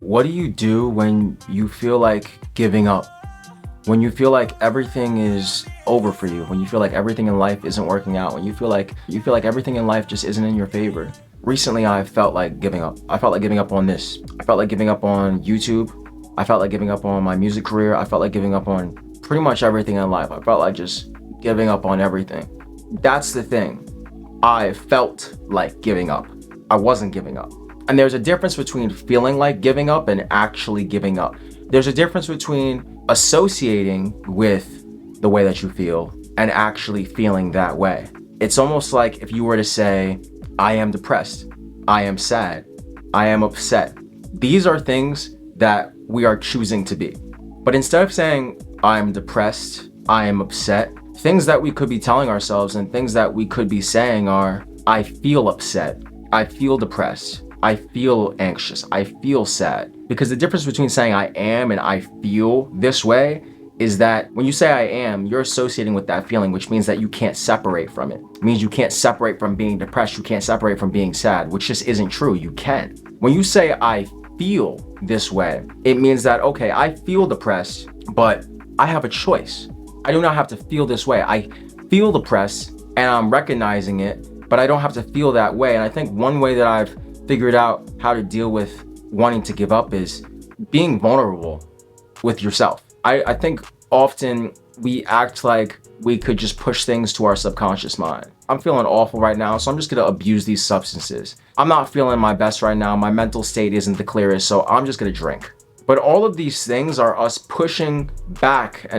What do you do when you feel like giving up? When you feel like everything is over for you, when you feel like everything in life isn't working out, when you feel like everything in life just isn't in your favor. Recently I felt like giving up. I felt like giving up on this. I felt like giving up on YouTube. I felt like giving up on my music career. I felt like giving up on pretty much everything in life. I felt like just giving up on everything. That's the thing. I felt like giving up. I wasn't giving up. And there's a difference between feeling like giving up and actually giving up. There's a difference between associating with the way that you feel and actually feeling that way. It's almost like if you were to say, I am depressed, I am sad, I am upset. These are things that we are choosing to be. But instead of saying, I'm depressed, I am upset, things that we could be telling ourselves and things that we could be saying are, I feel upset, I feel depressed, I feel anxious, I feel sad. Because the difference between saying I am and I feel this way is that when you say I am, you're associating with that feeling, which means that you can't separate from it. It means you can't separate from being depressed, you can't separate from being sad, which just isn't true. You can. When you say I feel this way, it means that, okay, I feel depressed, but I have a choice. I do not have to feel this way. I feel depressed and I'm recognizing it, but I don't have to feel that way. And I think one way that I've figured out how to deal with wanting to give up is being vulnerable with yourself. I think often we act like we could just push things to our subconscious mind. I'm feeling awful right now, so I'm just gonna abuse these substances. I'm not feeling my best right now. My mental state isn't the clearest, so I'm just gonna drink. But all of these things are us pushing back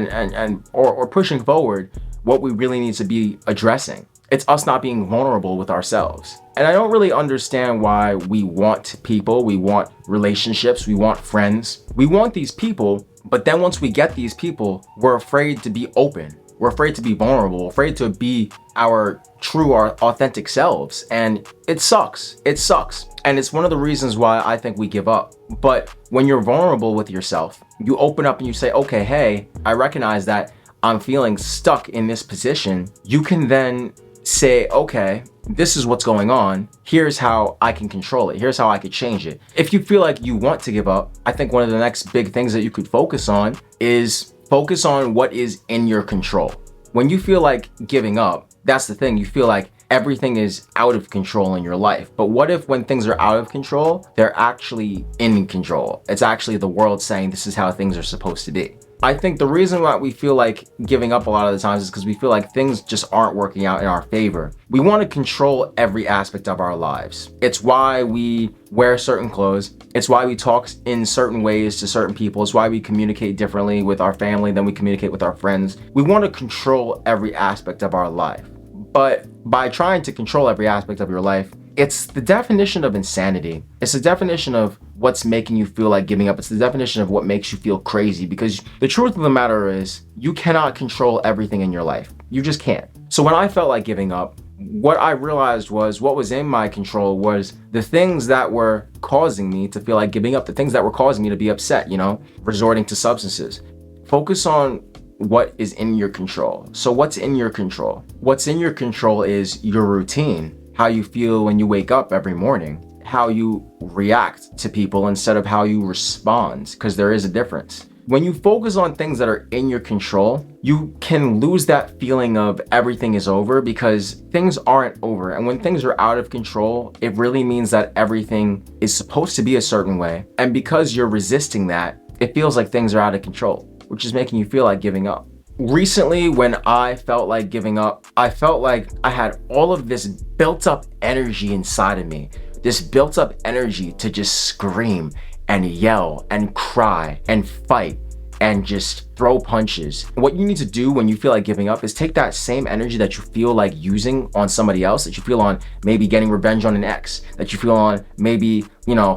or pushing forward what we really need to be addressing. It's us not being vulnerable with ourselves. And I don't really understand why we want people, we want relationships, we want friends. We want these people, but then once we get these people, we're afraid to be open. We're afraid to be vulnerable, afraid to be our true, our authentic selves. And it sucks. It sucks. And it's one of the reasons why I think we give up. But when you're vulnerable with yourself, you open up and you say, okay, hey, I recognize that I'm feeling stuck in this position. You can then say, okay, this is what's going on. Here's how I can control it. Here's how I could change it. If you feel like you want to give up, I think one of the next big things that you could focus on is focus on what is in your control. When you feel like giving up, that's the thing. You feel like everything is out of control in your life. But what if when things are out of control, they're actually in control? It's actually the world saying this is how things are supposed to be. I think the reason why we feel like giving up a lot of the times is because we feel like things just aren't working out in our favor. We want to control every aspect of our lives. It's why we wear certain clothes. It's why we talk in certain ways to certain people. It's why we communicate differently with our family than we communicate with our friends. We want to control every aspect of our life. But by trying to control every aspect of your life, it's the definition of insanity. It's the definition of what's making you feel like giving up. It's the definition of what makes you feel crazy, because the truth of the matter is you cannot control everything in your life. You just can't. So when I felt like giving up, what I realized was what was in my control was the things that were causing me to feel like giving up, the things that were causing me to be upset, resorting to substances. Focus on what is in your control. So what's in your control? What's in your control is your routine, how you feel when you wake up every morning, how you react to people instead of how you respond, because there is a difference. When you focus on things that are in your control, you can lose that feeling of everything is over, because things aren't over. And when things are out of control, it really means that everything is supposed to be a certain way. And because you're resisting that, it feels like things are out of control, which is making you feel like giving up. Recently, when I felt like giving up, I felt like I had all of this built up energy inside of me, this built up energy to just scream and yell and cry and fight and just throw punches. What you need to do when you feel like giving up is take that same energy that you feel like using on somebody else, that you feel on maybe getting revenge on an ex, that you feel on maybe,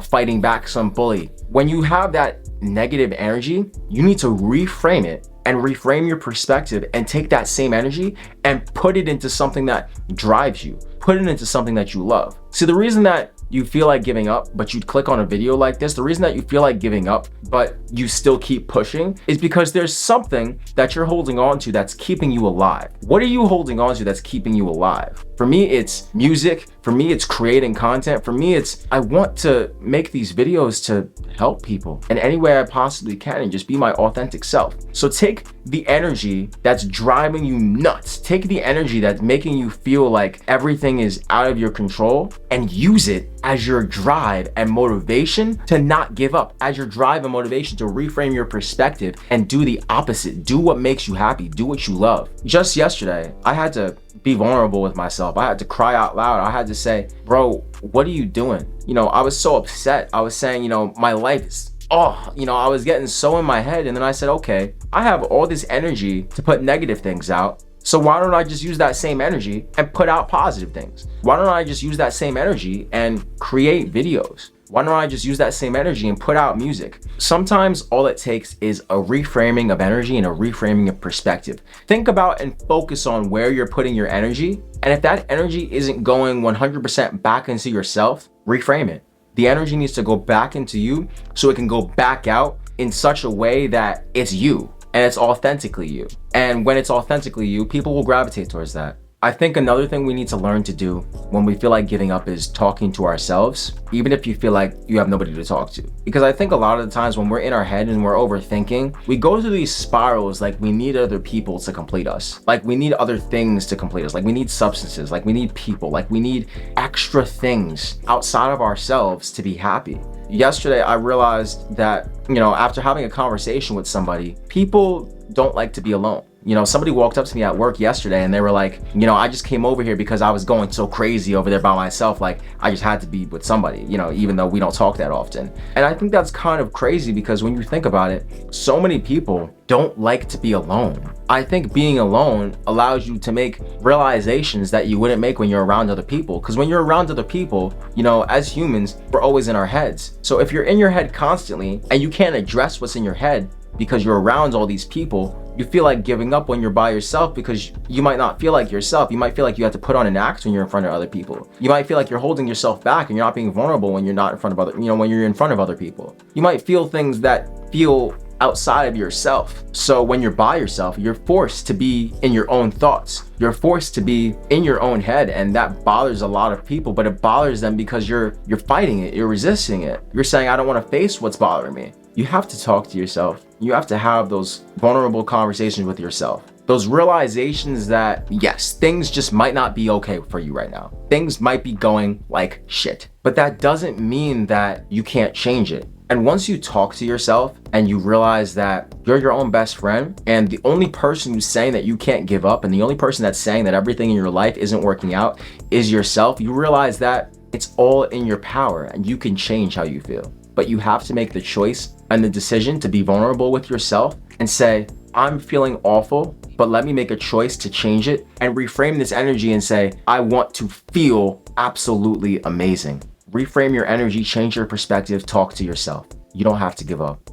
fighting back some bully. When you have that negative energy, you need to reframe it and reframe your perspective and take that same energy and put it into something that drives you. Put it into something that you love. See, the reason that you feel like giving up, but you'd click on a video like this, the reason that you feel like giving up, but you still keep pushing, is because there's something that you're holding on to that's keeping you alive. What are you holding on to that's keeping you alive? For me, it's music. For me, it's creating content. For me, it's I want to make these videos to help people in any way I possibly can and just be my authentic self. So take the energy that's driving you nuts. Take the energy that's making you feel like everything is out of your control and use it as your drive and motivation to not give up, as your drive and motivation to reframe your perspective and do the opposite. Do what makes you happy. Do what you love. Just yesterday, I had to be vulnerable with myself. I had to cry out loud. I had to say, bro, what are you doing? I was so upset. I was saying, my life is, I was getting so in my head. And then I said, okay, I have all this energy to put negative things out. So why don't I just use that same energy and put out positive things? Why don't I just use that same energy and create videos? Why don't I just use that same energy and put out music? Sometimes all it takes is a reframing of energy and a reframing of perspective. Think about and focus on where you're putting your energy. And if that energy isn't going 100% back into yourself, reframe it. The energy needs to go back into you so it can go back out in such a way that it's you and it's authentically you. And when it's authentically you, people will gravitate towards that. I think another thing we need to learn to do when we feel like giving up is talking to ourselves, even if you feel like you have nobody to talk to. Because I think a lot of the times when we're in our head and we're overthinking, we go through these spirals like we need other people to complete us. Like we need other things to complete us. Like we need substances, like we need people, like we need extra things outside of ourselves to be happy. Yesterday, I realized that, after having a conversation with somebody, people don't like to be alone. Somebody walked up to me at work yesterday and they were like, I just came over here because I was going so crazy over there by myself. Like I just had to be with somebody, even though we don't talk that often. And I think that's kind of crazy because when you think about it, so many people don't like to be alone. I think being alone allows you to make realizations that you wouldn't make when you're around other people. Because when you're around other people, as humans, we're always in our heads. So if you're in your head constantly and you can't address what's in your head because you're around all these people, you feel like giving up when you're by yourself because you might not feel like yourself. You might feel like you have to put on an act when you're in front of other people. You might feel like you're holding yourself back and you're not being vulnerable when you're not in front of when you're in front of other people. You might feel things that feel outside of yourself. So when you're by yourself, you're forced to be in your own thoughts. You're forced to be in your own head, and that bothers a lot of people, but it bothers them because you're fighting it, you're resisting it. You're saying, I don't want to face what's bothering me. You have to talk to yourself. You have to have those vulnerable conversations with yourself. Those realizations that, yes, things just might not be okay for you right now. Things might be going like shit, but that doesn't mean that you can't change it. And once you talk to yourself and you realize that you're your own best friend and the only person who's saying that you can't give up and the only person that's saying that everything in your life isn't working out is yourself, you realize that it's all in your power and you can change how you feel. But you have to make the choice and the decision to be vulnerable with yourself and say, I'm feeling awful, but let me make a choice to change it and reframe this energy and say, I want to feel absolutely amazing. Reframe your energy, change your perspective, talk to yourself. You don't have to give up.